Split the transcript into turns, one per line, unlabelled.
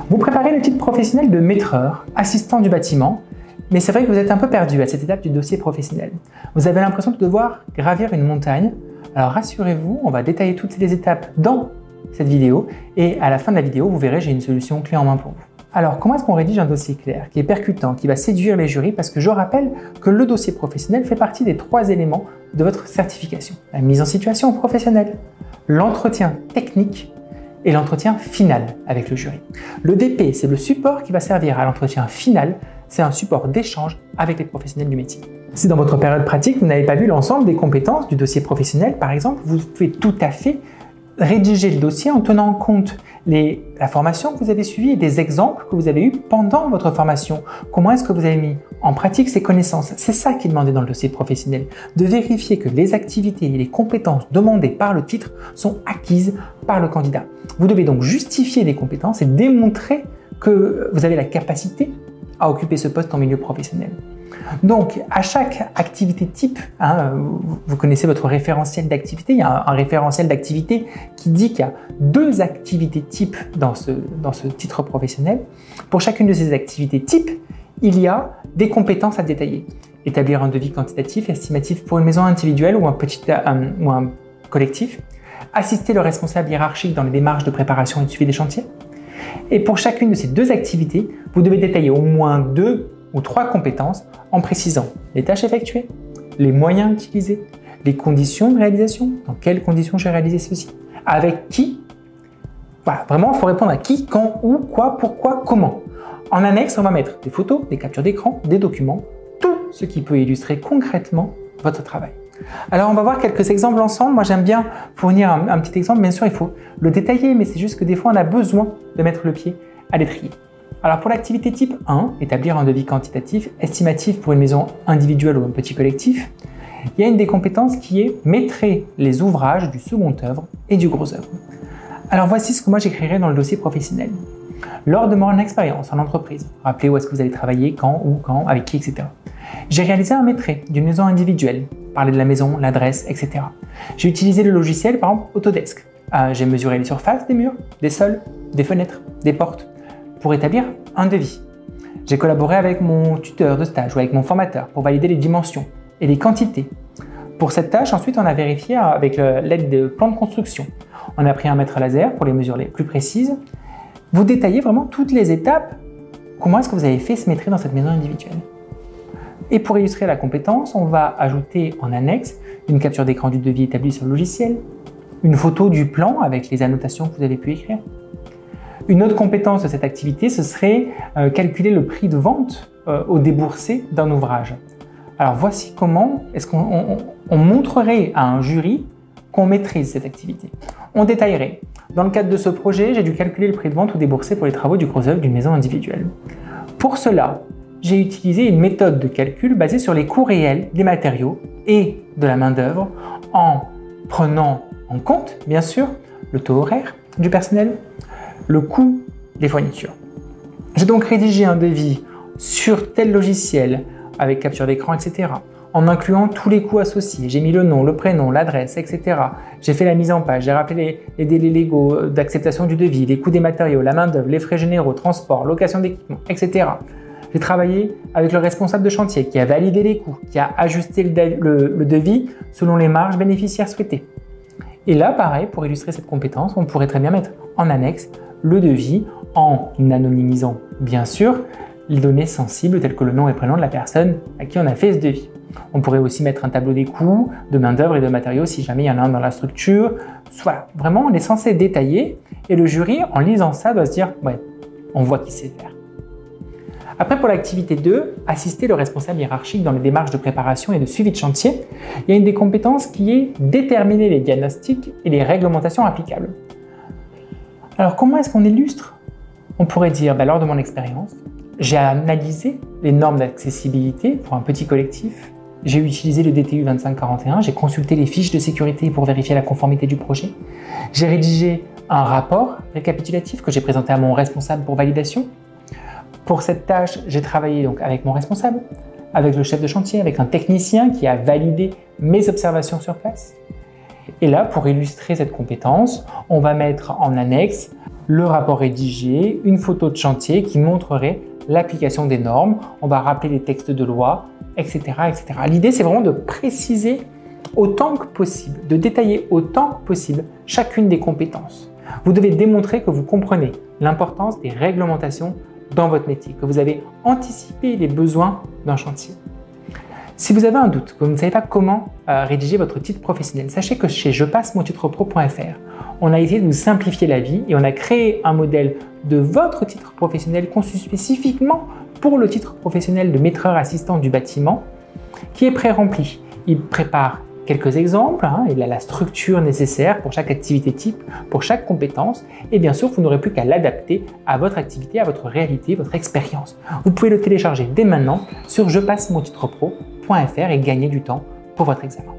Vous préparez le titre professionnel de maîtreur, assistant du bâtiment, mais c'est vrai que vous êtes un peu perdu à cette étape du dossier professionnel. Vous avez l'impression de devoir gravir une montagne. Alors rassurez-vous, on va détailler toutes les étapes dans cette vidéo et à la fin de la vidéo, vous verrez, j'ai une solution clé en main pour vous. Alors, comment est-ce qu'on rédige un dossier clair, qui est percutant, qui va séduire les jurys? Parce que je rappelle que le dossier professionnel fait partie des 3 éléments de votre certification. La mise en situation professionnelle, l'entretien technique et l'entretien final avec le jury. Le DP, c'est le support qui va servir à l'entretien final. C'est un support d'échange avec les professionnels du métier. Si dans votre période pratique, vous n'avez pas vu l'ensemble des compétences du dossier professionnel, par exemple, vous pouvez tout à fait rédiger le dossier en tenant compte la formation que vous avez suivie et des exemples que vous avez eus pendant votre formation. Comment est-ce que vous avez mis en pratique ces connaissances? C'est ça qui est demandé dans le dossier professionnel, de vérifier que les activités et les compétences demandées par le titre sont acquises par le candidat. Vous devez donc justifier les compétences et démontrer que vous avez la capacité à occuper ce poste en milieu professionnel. Donc, à chaque activité type, vous connaissez votre référentiel d'activité, il y a un référentiel d'activité qui dit qu'il y a 2 activités types dans ce titre professionnel. Pour chacune de ces activités types, il y a des compétences à détailler. Établir un devis quantitatif, estimatif pour une maison individuelle ou un collectif. Assister le responsable hiérarchique dans les démarches de préparation et de suivi des chantiers. Et pour chacune de ces 2 activités, vous devez détailler au moins 2 ou 3 compétences en précisant les tâches effectuées, les moyens utilisés, les conditions de réalisation, dans quelles conditions j'ai réalisé ceci, avec qui. Voilà, vraiment, il faut répondre à qui, quand, où, quoi, pourquoi, comment. En annexe, on va mettre des photos, des captures d'écran, des documents, tout ce qui peut illustrer concrètement votre travail. Alors, on va voir quelques exemples ensemble. Moi, j'aime bien fournir un petit exemple. Bien sûr, il faut le détailler, mais c'est juste que des fois, on a besoin de mettre le pied à l'étrier. Alors, pour l'activité type 1, établir un devis quantitatif, estimatif pour une maison individuelle ou un petit collectif, il y a une des compétences qui est maîtriser les ouvrages du second œuvre et du gros œuvre. Alors, voici ce que moi j'écrirai dans le dossier professionnel. Lors de mon expérience en entreprise, rappelez où est-ce que vous allez travailler, quand, où, quand, avec qui, etc. J'ai réalisé un maîtrise d'une maison individuelle, parler de la maison, l'adresse, etc. J'ai utilisé le logiciel, par exemple, Autodesk. J'ai mesuré les surfaces des murs, des sols, des fenêtres, des portes, pour établir un devis. J'ai collaboré avec mon tuteur de stage ou avec mon formateur pour valider les dimensions et les quantités. Pour cette tâche, ensuite, on a vérifié avec l'aide de plans de construction. On a pris un mètre laser pour les mesures les plus précises. Vous détaillez vraiment toutes les étapes. Comment est-ce que vous avez fait ce maîtrise dans cette maison individuelle? Et pour illustrer la compétence, on va ajouter en annexe une capture d'écran du devis établi sur le logiciel, une photo du plan avec les annotations que vous avez pu écrire. Une autre compétence de cette activité, ce serait calculer le prix de vente au déboursé d'un ouvrage. Alors voici comment est-ce qu'on montrerait à un jury qu'on maîtrise cette activité. On détaillerait. Dans le cadre de ce projet, j'ai dû calculer le prix de vente au déboursé pour les travaux du gros œuvre d'une maison individuelle. Pour cela, j'ai utilisé une méthode de calcul basée sur les coûts réels des matériaux et de la main-d'œuvre en prenant en compte, bien sûr, le taux horaire du personnel, le coût des fournitures. J'ai donc rédigé un devis sur tel logiciel avec capture d'écran, etc. en incluant tous les coûts associés. J'ai mis le nom, le prénom, l'adresse, etc. J'ai fait la mise en page, j'ai rappelé les délais légaux d'acceptation du devis, les coûts des matériaux, la main-d'œuvre, les frais généraux, transport, location d'équipement, etc. J'ai travaillé avec le responsable de chantier qui a validé les coûts, qui a ajusté le devis selon les marges bénéficiaires souhaitées. Et là, pareil, pour illustrer cette compétence, on pourrait très bien mettre en annexe le devis en anonymisant, bien sûr, les données sensibles telles que le nom et prénom de la personne à qui on a fait ce devis. On pourrait aussi mettre un tableau des coûts, de main-d'œuvre et de matériaux si jamais il y en a un dans la structure. Voilà, vraiment, on est censé détailler et le jury, en lisant ça, doit se dire « ouais, on voit qui sait faire ». Après, pour l'activité 2, assister le responsable hiérarchique dans les démarches de préparation et de suivi de chantier, il y a une des compétences qui est déterminer les diagnostics et les réglementations applicables. Alors, comment est-ce qu'on illustre? On pourrait dire, lors de mon expérience, j'ai analysé les normes d'accessibilité pour un petit collectif, j'ai utilisé le DTU 2541, j'ai consulté les fiches de sécurité pour vérifier la conformité du projet, j'ai rédigé un rapport récapitulatif que j'ai présenté à mon responsable pour validation. Pour cette tâche, j'ai travaillé donc avec mon responsable, avec le chef de chantier, avec un technicien qui a validé mes observations sur place. Et là, pour illustrer cette compétence, on va mettre en annexe le rapport rédigé, une photo de chantier qui montrerait l'application des normes. On va rappeler les textes de loi, etc. etc. L'idée, c'est vraiment de préciser autant que possible, de détailler autant que possible chacune des compétences. Vous devez démontrer que vous comprenez l'importance des réglementations dans votre métier, que vous avez anticipé les besoins d'un chantier. Si vous avez un doute, que vous ne savez pas comment rédiger votre titre professionnel, sachez que chez jepassemontitrepro.fr, on a essayé de vous simplifier la vie et on a créé un modèle de votre titre professionnel conçu spécifiquement pour le titre professionnel de maîtreur assistant du bâtiment qui est pré-rempli. Il prépare quelques exemples, il a la structure nécessaire pour chaque activité type, pour chaque compétence et bien sûr, vous n'aurez plus qu'à l'adapter à votre activité, à votre réalité, votre expérience. Vous pouvez le télécharger dès maintenant sur jepassemontitrepro.fr et gagner du temps pour votre examen.